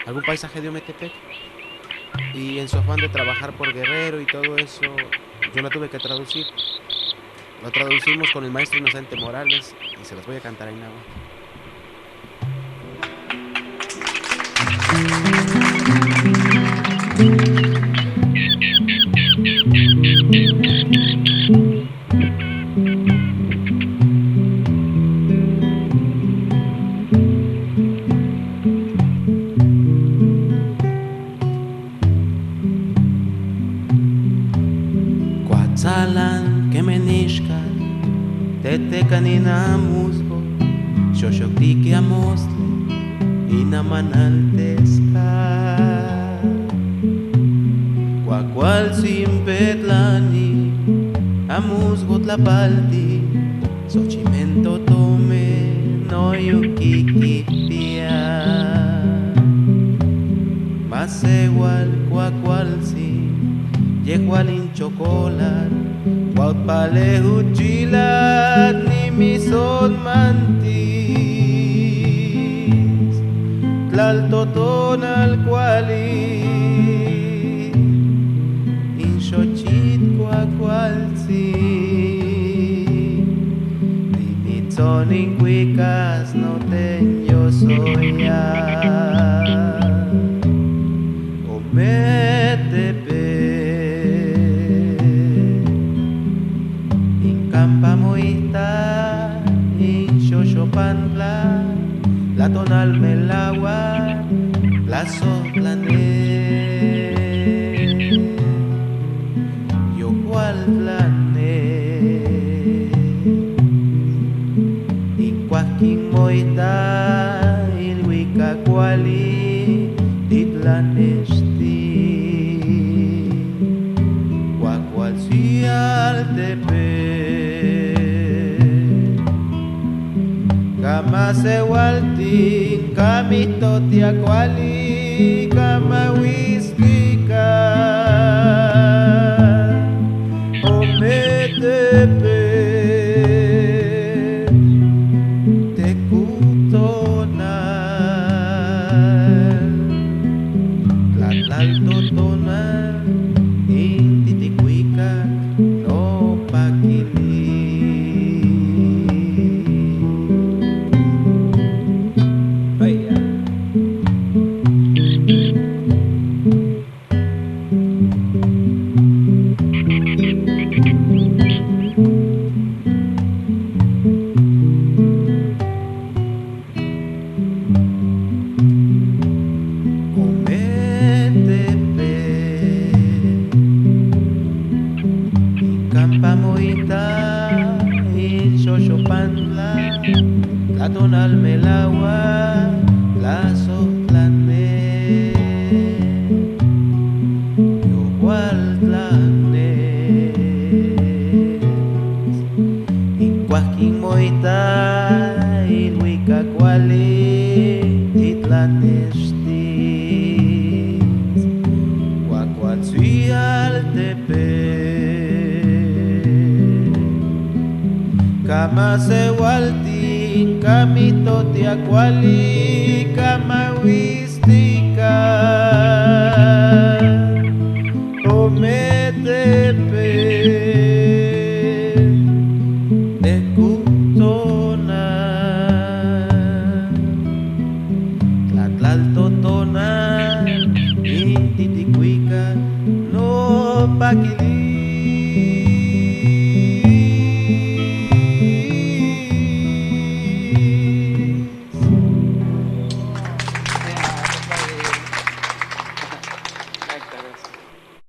algún paisaje de Ometepec. Y en su afán de trabajar por Guerrero y todo eso, yo la tuve que traducir. Lo traducimos con el maestro Inocente Morales y se las voy a cantar en agua. Cuatzalan que menishka, tete canina musgo, xoxoctique amostle, inamanaltesca. Cuacual sin petlani, amusgo tlapalti, xochimento tome, no yuquiquipia. Más igual cuacual sin yehualin chocolat, guapale uchilat, ni mi son mantis, tlaltoton al cuali, inxochit cuacualzi, ni mi son incuicas, no ten yo soy ya. Campamoita, in Xoxopantla, la tonal melagua, la soplané. Yo cual plané, in Cuaquín moita, il Huicacuali, titlanesti, Cuacual Cialtepe. Kama sewalti, kamito tiakwali, kama wispika, ometepe, tekutonal, tlatlaltotonal, intitikuika, no pakili. Campamoita, il Xoxopantla, la tonal melagua, la soplané, yo gualtlané, in Cuaquín moita, il Huicacuali, titlanestis, Cuacualtzialtepe. Kama sewalti, kamito tiakwali, kama wistika, ometepe, tekutona, tlatlaltotona, intitikuika, no pakili.